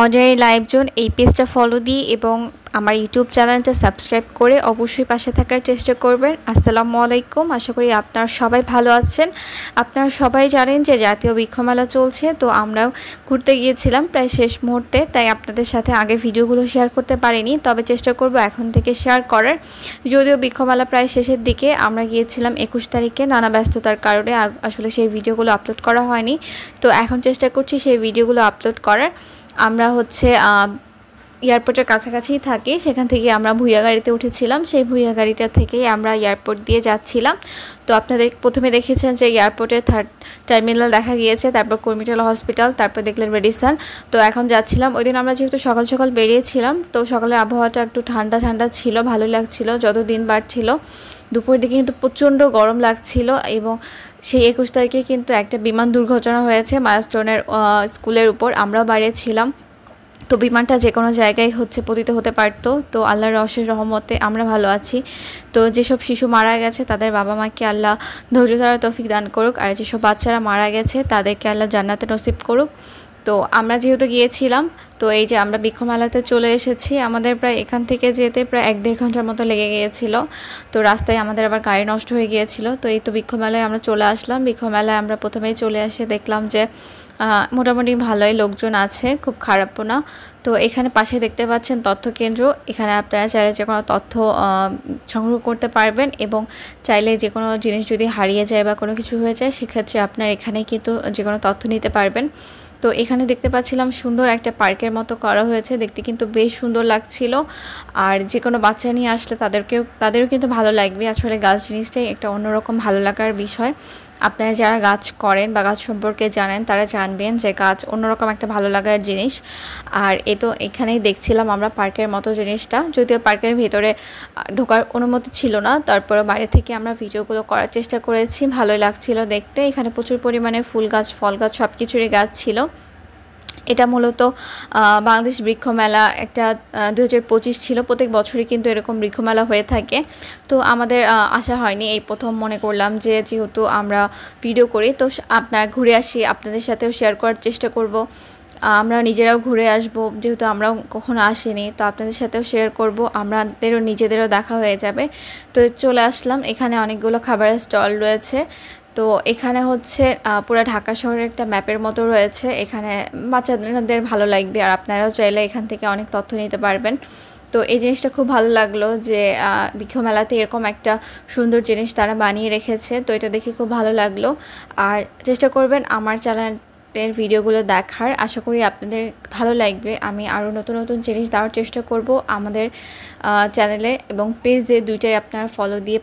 Ordinary live zone এই পেজটা follow দিয়ে এবং আমার ইউটিউব চ্যানেলটা সাবস্ক্রাইব করে অবশ্যই পাশে থাকার চেষ্টা করবেন। আসসালামু আলাইকুম, আশা করি আপনারা সবাই ভালো আছেন। আপনারা সবাই জানেন যে জাতীয় বৃক্ষমেলা চলছে, তো আমরাও ঘুরতে গিয়েছিলাম প্রায় শেষ মুহূর্তে, তাই আপনাদের সাথে আগে ভিডিওগুলো শেয়ার করতে পারিনি, তবে চেষ্টা করব এখন থেকে শেয়ার করার। যদিও বৃক্ষমেলা প্রায় শেষের দিকে, আমরা গিয়েছিলাম 21 তারিখে, নানা ব্যস্ততার কারণে আসলে সেই ভিডিওগুলো আপলোড করা হয়নি। তো এখন চেষ্টা করছি সেই ভিডিওগুলো আপলোড করার। আমরা হচ্ছে এয়ারপোর্টের কাছাকাছিই থাকি, সেখান থেকে আমরা ভুইয়া গাড়িতে উঠেছিলাম, সেই ভুইয়া গাড়িটা থেকেই আমরা এয়ারপোর্ট দিয়ে যাচ্ছিলাম। তো আপনাদের প্রথমে দেখেছেন যে এয়ারপোর্টের 3rd টার্মিনাল দেখা গিয়েছে, তারপর কুর্মিটোলা হসপিটাল, তারপর দেখলেন রেডিসন। তো এখন যাচ্ছিলাম। ওই দিন আমরা যেহেতু সকাল সকাল বেরিয়েছিলাম, তো সকালের আবহাওয়াটা একটু ঠান্ডা ঠান্ডা ছিল, ভালোই লাগছিল। যত দিন বাড়ছিল দুপুরের দিকে কিন্তু প্রচণ্ড গরম লাগছিল। এবং সেই 21 তারিখে কিন্তু একটা বিমান দুর্ঘটনা হয়েছে মাইলস্টোনের স্কুলের উপর, আমরাও বাড়িয়েছিলাম। তো বিমানটা যে কোনো জায়গায় পতিত হতে পারতো, তো আল্লাহর অশেষ রহমতে আমরা ভালো আছি। তো যেসব শিশু মারা গেছে তাদের বাবা মাকে আল্লাহ ধৈর্য ধরার তৌফিক দান করুক, আর যেসব বাচ্চারা মারা গেছে তাদেরকে আল্লাহ জান্নাতে নসিব করুক। তো আমরা যেহেতু গিয়েছিলাম, তো এই যে আমরা বৃক্ষমেলাতে চলে এসেছি। আমাদের প্রায় এখান থেকে যেতে প্রায় 1-1.5 ঘন্টার মতো লেগে গিয়েছিল। তো রাস্তায় আমাদের আবার গাড়ি নষ্ট হয়ে গিয়েছিল। তো এই তো বৃক্ষমেলায় আমরা চলে আসলাম। বৃক্ষমেলায় আমরা প্রথমেই চলে এসে দেখলাম যে মোটামুটি ভালোই লোকজন আছে, খুব খারাপও না। তো এখানে পাশে দেখতে পাচ্ছেন তথ্য কেন্দ্র, এখানে আপনারা চাইলে যে কোনো তথ্য সংগ্রহ করতে পারবেন, এবং চাইলে যে কোনো জিনিস যদি হারিয়ে যায় বা কোনো কিছু হয়ে যায়, সেক্ষেত্রে আপনার এখানে কিন্তু যে কোনো তথ্য নিতে পারবেন। তো এখানে দেখতে পাচ্ছিলাম সুন্দর একটা পার্কের মতো করা হয়েছে, দেখতে কিন্তু বেশ সুন্দর লাগছিল। আর যে কোনো বাচ্চা নিয়ে আসলে তাদেরও কিন্তু ভালো লাগবে। আসলে গাছ জিনিসটাই একটা অন্যরকম ভালো লাগার বিষয়। আপনারা যারা গাছ করেন বা গাছ সম্পর্কে জানেন তারা জানবেন যে গাছ অন্যরকম একটা ভালো লাগার জিনিস। আর তো এখানেই দেখছিলাম আমরা পার্কের মতো জিনিসটা, যদিও পার্কের ভিতরে ঢোকার অনুমতি ছিল না, তারপরে বাইরে থেকে আমরা ভিডিওগুলো করার চেষ্টা করেছি, ভালোই লাগছিল দেখতে। এখানে প্রচুর পরিমাণে ফুল গাছ, ফল গাছ, সব কিছুরই গাছ ছিল। এটা মূলত বাংলাদেশ বৃক্ষমেলা একটা 2025 ছিল। প্রত্যেক বছরই কিন্তু এরকম বৃক্ষমেলা হয়ে থাকে। তো আমাদের আশা হয়নি, এই প্রথম মনে করলাম যে যেহেতু আমরা ভিডিও করি, তো আপনার ঘুরে আসি, আপনাদের সাথেও শেয়ার করার চেষ্টা করব। আমরা নিজেরাও ঘুরে আসব, যেহেতু আমরাও কখনো আসিনি, তো আপনাদের সাথেও শেয়ার করব, আমাদেরও নিজেদেরও দেখা হয়ে যাবে। তো চলে আসলাম। এখানে অনেকগুলো খাবারের স্টল রয়েছে। তো এখানে পুরো ঢাকা শহরের একটা ম্যাপের মতো রয়েছে, এখানে বাচ্চাদের ভালো লাগবে, আর আপনারাও চাইলে এখান থেকে অনেক তথ্য নিতে পারবেন। তো এই জিনিসটা খুব ভালো লাগলো যে বৃক্ষমেলাতে এরকম একটা সুন্দর জিনিস তারা বানিয়ে রেখেছে, তো এটা দেখে খুব ভালো লাগলো। আর চেষ্টা করবেন আমার চ্যানেলের ভিডিওগুলো দেখার, আশা করি আপনাদের ভালো লাগবে। আমি আরও নতুন নতুন জিনিস দেওয়ার চেষ্টা করব আমাদের চ্যানেলে এবং পেজে, দুইটাই আপনারা ফলো দিয়ে